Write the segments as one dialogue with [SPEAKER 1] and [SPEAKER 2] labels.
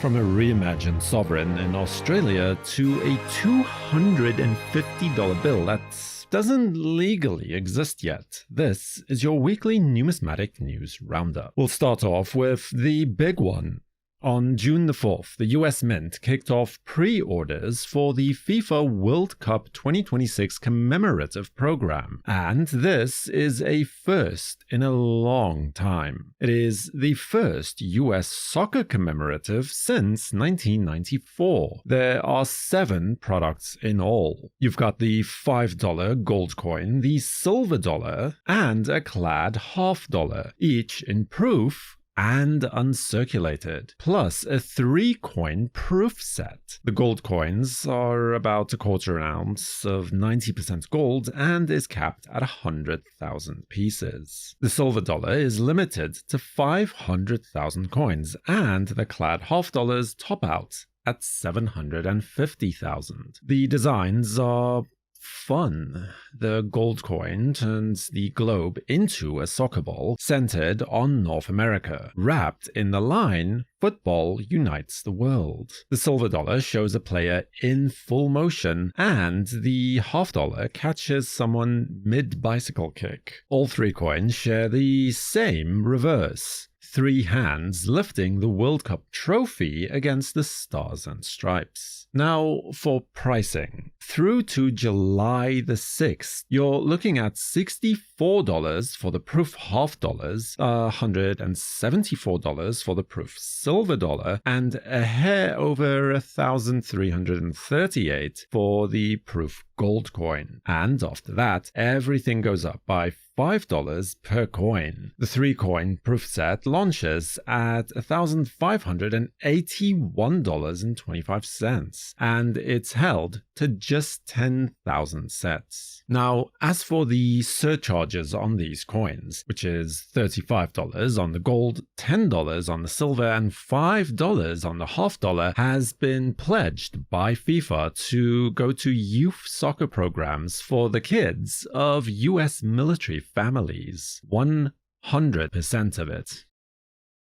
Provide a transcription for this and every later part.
[SPEAKER 1] From a reimagined sovereign in Australia to a $250 bill that doesn't legally exist yet, this is your weekly numismatic news roundup. We'll start off with the big one. On June the 4th, the US Mint kicked off pre-orders for the FIFA World Cup 2026 commemorative program, and this is a first in a long time. It is the first US soccer commemorative since 1994. There are 7 products in all. You've got the $5 gold coin, the silver dollar, and a clad $half, each in proof and uncirculated, plus a 3-coin proof set. The gold coins are about a quarter an ounce of 90% gold and is capped at 100,000 pieces. The silver dollar is limited to 500,000 coins, and the clad $half top out at 750,000. The designs are fun. The gold coin turns the globe into a soccer ball centered on North America. Wrapped in the line, "Football unites the world." The silver dollar shows a player in full motion, and the $half catches someone mid-bicycle kick. All 3 coins share the same reverse: 3 hands lifting the World Cup trophy against the stars and stripes. Now for pricing. Through to July the 6th, you're looking at $64 for the proof $half, $174 for the proof silver dollar, and a hair over $1,338 for the proof gold coin. And after that, everything goes up by $5 per coin. The 3-coin proof set launches at $1,581.25, and it's held to just 10,000 sets. Now, as for the surcharges on these coins, which is $35 on the gold, $10 on the silver, and $5 on the $half, has been pledged by FIFA to go to youth soccer programs for the kids of US military families. 100% of it.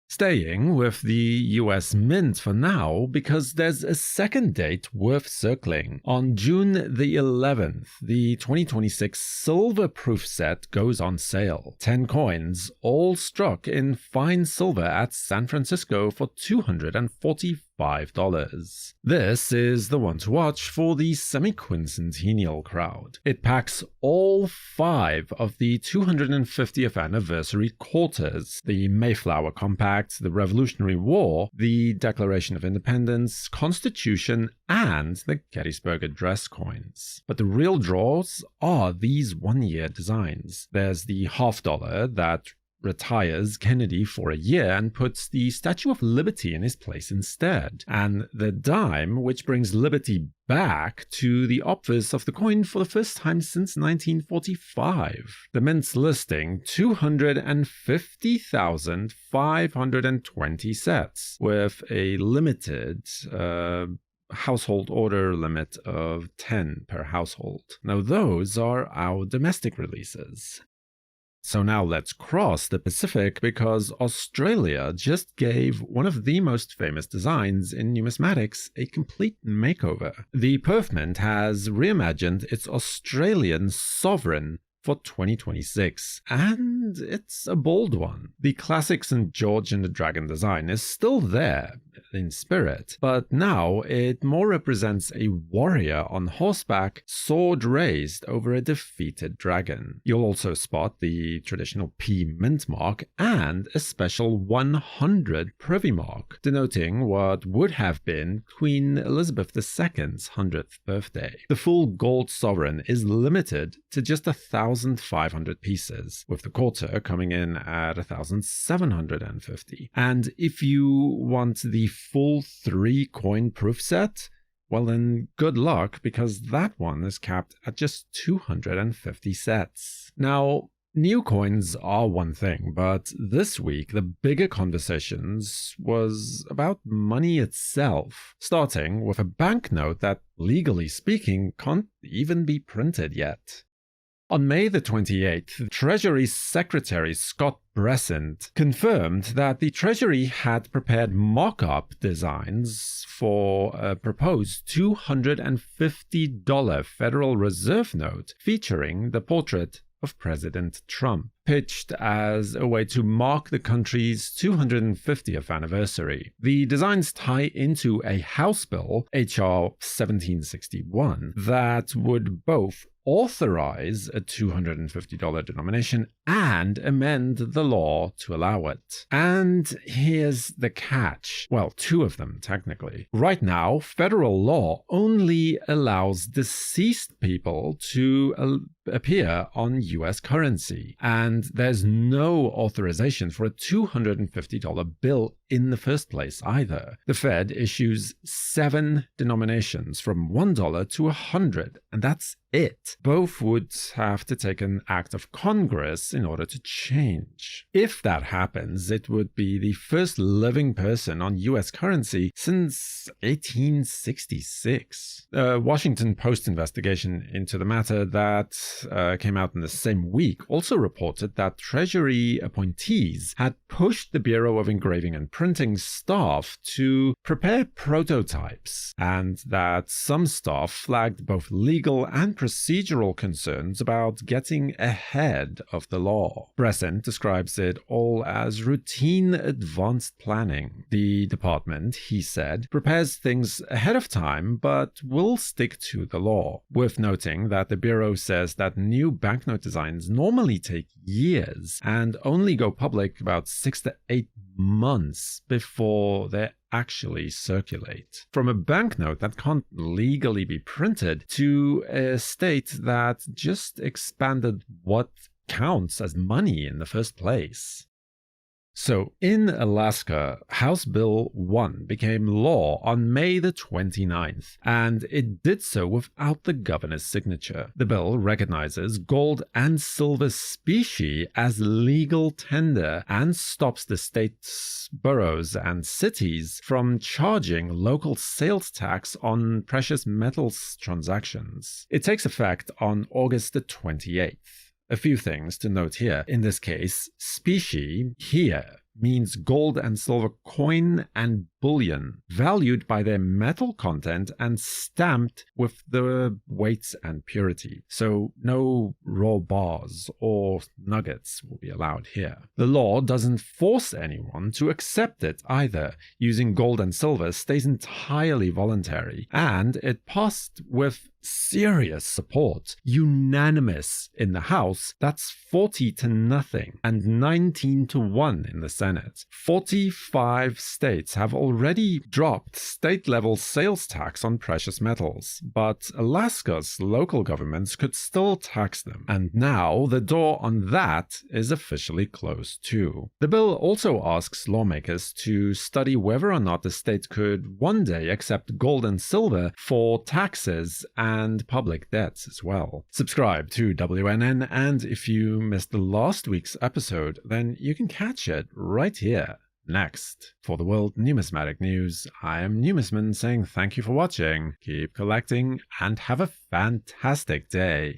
[SPEAKER 1] Staying with the US Mint for now, because there's a second date worth circling. On June the 11th, the 2026 silver proof set goes on sale. 10 coins, all struck in fine silver at San Francisco for $245. This is the one to watch for the semi-quincentennial crowd. It packs all 5 of the 250th anniversary quarters: the Mayflower Compact, the Revolutionary War, the Declaration of Independence, Constitution, and the Gettysburg Address coins. But the real draws are these one-year designs. There's the $half that retires Kennedy for a year and puts the Statue of Liberty in his place instead, and the dime, which brings liberty back to the obverse of the coin for the first time since 1945. The Mint's listing 250,520 sets, with a limited household order limit of 10 per household. Now those are our domestic releases. So now let's cross the Pacific, because Australia just gave one of the most famous designs in numismatics a complete makeover. The Perth Mint has reimagined its Australian sovereign for 2026, and it's a bold one. The classic St. George and the Dragon design is still there in spirit, but now it more represents a warrior on horseback, sword raised over a defeated dragon. You'll also spot the traditional P mint mark and a special 100 privy mark, denoting what would have been Queen Elizabeth II's 100th birthday. The full gold sovereign is limited to just 1,500 pieces, with the quarter coming in at 1,750. And if you want the full 3-coin proof set, well then good luck, because that one is capped at just 250 sets. Now, new coins are one thing, but this week the bigger conversations was about money itself, starting with a banknote that, legally speaking, can't even be printed yet. On May the 28th, Treasury Secretary Scott Bessent confirmed that the Treasury had prepared mock-up designs for a proposed $250 Federal Reserve note featuring the portrait of President Trump, pitched as a way to mark the country's 250th anniversary. The designs tie into a House bill, H.R. 1761, that would both authorize a $250 denomination and amend the law to allow it. And here's the catch. Well, two of them, technically. Right now, federal law only allows deceased people to appear on US currency, and there's no authorization for a $250 bill in the first place either. The Fed issues 7 denominations from $1 to $100, and that's it. Both would have to take an act of Congress in order to change. If that happens, it would be the first living person on US currency since 1866. A Washington Post investigation into the matter that came out in the same week also reported that Treasury appointees had pushed the Bureau of Engraving and Printing staff to prepare prototypes, and that some staff flagged both legal and procedural concerns about getting ahead of the law. Bessent describes it all as routine advanced planning. The department, he said, prepares things ahead of time but will stick to the law, worth noting that the Bureau says that new banknote designs normally take years and only go public about 6 to 8 months before they actually circulate. From a banknote that can't legally be printed to a state that just expanded what counts as money in the first place. So, in Alaska, House Bill 1 became law on May the 29th, and it did so without the governor's signature. The bill recognizes gold and silver specie as legal tender and stops the states, boroughs, and cities from charging local sales tax on precious metals transactions. It takes effect on August the 28th. A few things to note here. In this case, specie here means gold and silver coin and bullion, valued by their metal content and stamped with the weights and purity. So no raw bars or nuggets will be allowed here. The law doesn't force anyone to accept it either. Using gold and silver stays entirely voluntary, and it passed with serious support, unanimous in the House. That's 40-0 and 19-1 in the Senate. 45 states have already dropped state-level sales tax on precious metals, but Alaska's local governments could still tax them, and now the door on that is officially closed too. The bill also asks lawmakers to study whether or not the state could one day accept gold and silver for taxes and public debts as well. Subscribe to WNN, and if you missed the last week's episode, then you can catch it right here. Next, for the World Numismatic News, I am Numisman saying thank you for watching, keep collecting, and have a fantastic day.